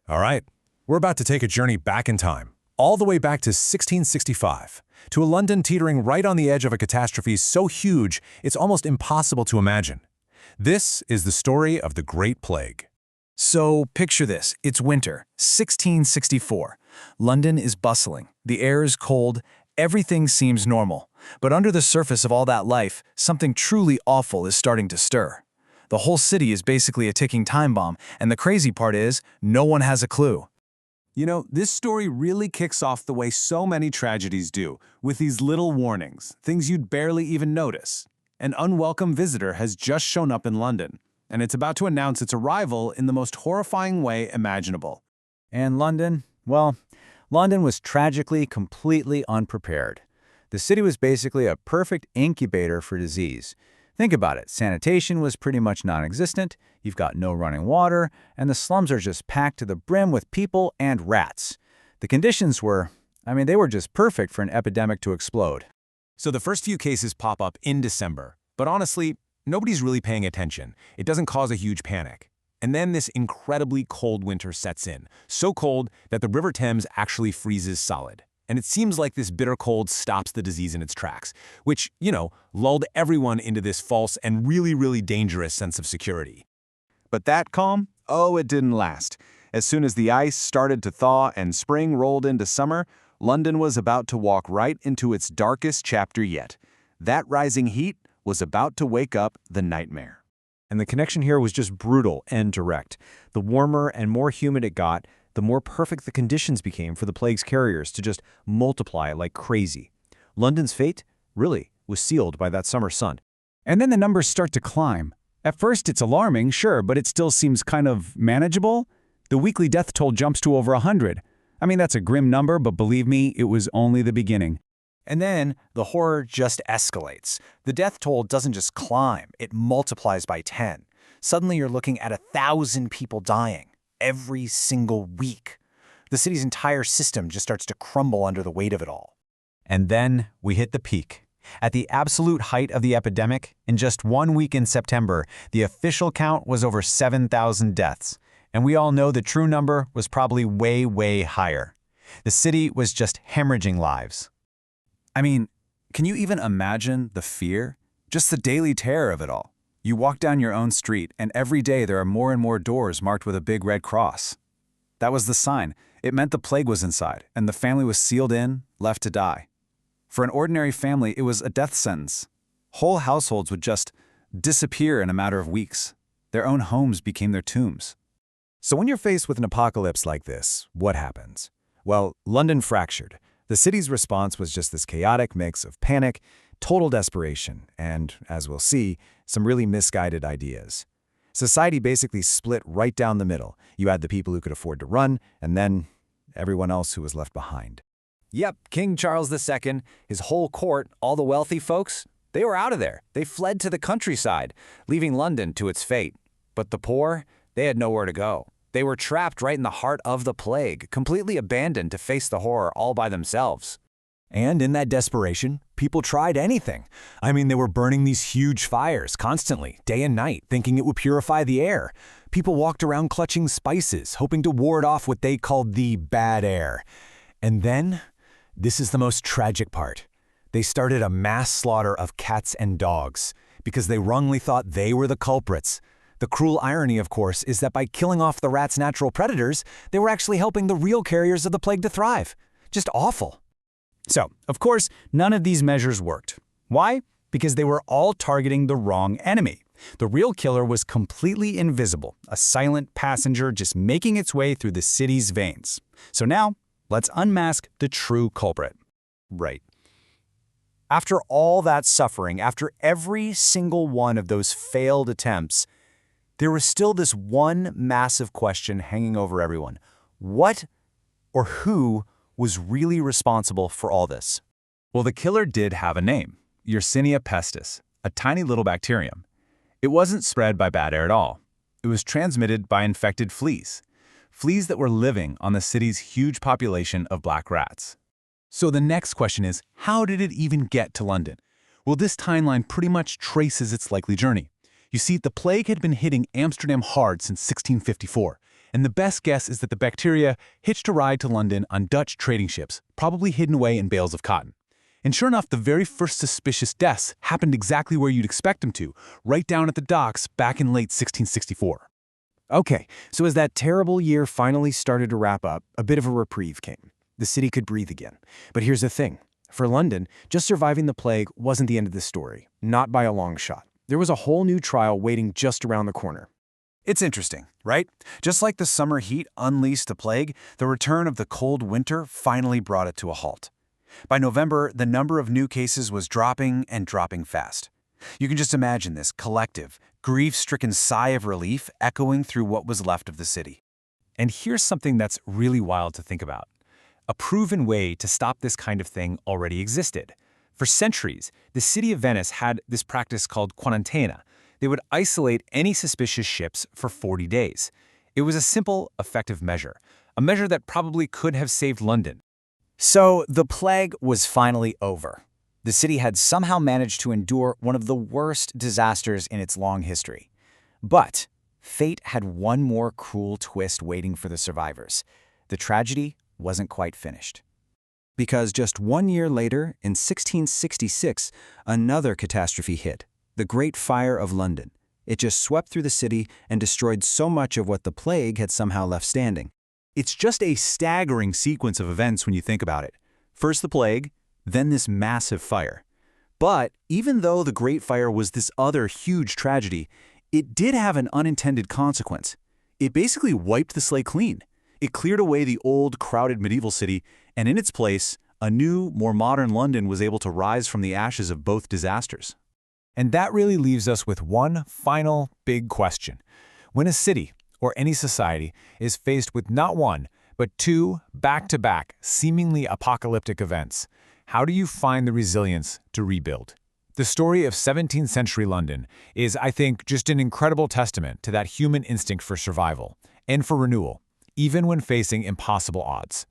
All right, we're about to take a journey back in time, all the way back to 1665, to a London teetering right on the edge of a catastrophe so huge it's almost impossible to imagine. This is the story of the Great Plague. So picture this, it's winter, 1664. London is bustling, the air is cold, everything seems normal. But under the surface of all that life, something truly awful is starting to stir. The whole city is basically a ticking time bomb, and the crazy part is, no one has a clue. You know, this story really kicks off the way so many tragedies do, with these little warnings, things you'd barely even notice. An unwelcome visitor has just shown up in London, and it's about to announce its arrival in the most horrifying way imaginable. And London? Well, London was tragically completely unprepared. The city was basically a perfect incubator for disease. Think about it, sanitation was pretty much non-existent, you've got no running water, and the slums are just packed to the brim with people and rats. The conditions were, they were just perfect for an epidemic to explode. So the first few cases pop up in December, but honestly, nobody's really paying attention. It doesn't cause a huge panic. And then this incredibly cold winter sets in, so cold that the River Thames actually freezes solid. And it seems like this bitter cold stops the disease in its tracks, which, lulled everyone into this false and really dangerous sense of security. But that calm? Oh, it didn't last. As soon as the ice started to thaw and spring rolled into summer, London was about to walk right into its darkest chapter yet. That rising heat was about to wake up the nightmare. And the connection here was just brutal and direct. The warmer and more humid it got, the more perfect the conditions became for the plague's carriers to just multiply like crazy. London's fate, really, was sealed by that summer sun. And then the numbers start to climb. At first it's alarming, sure, but it still seems kind of manageable. The weekly death toll jumps to over 100. That's a grim number, but believe me, it was only the beginning. And then the horror just escalates. The death toll doesn't just climb, it multiplies by 10. Suddenly you're looking at 1,000 people dying every single week. The city's entire system just starts to crumble under the weight of it all. And then we hit the peak. At the absolute height of the epidemic, in just 1 week in September, the official count was over 7,000 deaths. And we all know the true number was probably way higher. The city was just hemorrhaging lives. Can you even imagine the fear? Just the daily terror of it all. You walk down your own street, and every day there are more and more doors marked with a big red cross. That was the sign. It meant the plague was inside, and the family was sealed in, left to die. For an ordinary family, it was a death sentence. Whole households would just disappear in a matter of weeks. Their own homes became their tombs. So when you're faced with an apocalypse like this, what happens? Well, London fractured. The city's response was just this chaotic mix of panic, total desperation, and, as we'll see, some really misguided ideas. Society basically split right down the middle. You had the people who could afford to run, and then everyone else who was left behind. Yep, King Charles II, his whole court, all the wealthy folks, they were out of there. They fled to the countryside, leaving London to its fate. But the poor, they had nowhere to go. They were trapped right in the heart of the plague, completely abandoned to face the horror all by themselves. And in that desperation, people tried anything. They were burning these huge fires constantly, day and night, thinking it would purify the air. People walked around clutching spices, hoping to ward off what they called the bad air. And then, this is the most tragic part. They started a mass slaughter of cats and dogs because they wrongly thought they were the culprits. The cruel irony, of course, is that by killing off the rats' natural predators, they were actually helping the real carriers of the plague to thrive. Just awful. So, of course, none of these measures worked. Why? Because they were all targeting the wrong enemy. The real killer was completely invisible, a silent passenger just making its way through the city's veins. So now, let's unmask the true culprit. Right. After all that suffering, after every single one of those failed attempts, there was still this one massive question hanging over everyone. What or who was really responsible for all this? Well, the killer did have a name, Yersinia pestis, a tiny little bacterium. It wasn't spread by bad air at all. It was transmitted by infected fleas that were living on the city's huge population of black rats. So the next question is, how did it even get to London? Well, this timeline pretty much traces its likely journey. You see, the plague had been hitting Amsterdam hard since 1654, And the best guess is that the bacteria hitched a ride to London on Dutch trading ships, probably hidden away in bales of cotton. And sure enough, the very first suspicious deaths happened exactly where you'd expect them to, right down at the docks back in late 1664. Okay, so as that terrible year finally started to wrap up, a bit of a reprieve came. The city could breathe again. But here's the thing. For London, just surviving the plague wasn't the end of the story, not by a long shot. There was a whole new trial waiting just around the corner. It's interesting, right? Just like the summer heat unleashed the plague, the return of the cold winter finally brought it to a halt. By November, the number of new cases was dropping and dropping fast. You can just imagine this collective, grief-stricken sigh of relief echoing through what was left of the city. And here's something that's really wild to think about. A proven way to stop this kind of thing already existed. For centuries, the city of Venice had this practice called quarantena. They would isolate any suspicious ships for 40 days. It was a simple, effective measure, a measure that probably could have saved London. So the plague was finally over. The city had somehow managed to endure one of the worst disasters in its long history. But fate had one more cruel twist waiting for the survivors. The tragedy wasn't quite finished. Because just 1 year later, in 1666, another catastrophe hit, the Great Fire of London. It just swept through the city and destroyed so much of what the plague had somehow left standing. It's just a staggering sequence of events when you think about it. First the plague, then this massive fire. But even though the Great Fire was this other huge tragedy, it did have an unintended consequence. It basically wiped the slate clean. It cleared away the old, crowded medieval city, and in its place, a new, more modern London was able to rise from the ashes of both disasters. And that really leaves us with one final big question. When a city, or any society, is faced with not one, but two back-to-back, seemingly apocalyptic events, how do you find the resilience to rebuild? The story of 17th century London is, I think, just an incredible testament to that human instinct for survival and for renewal, even when facing impossible odds.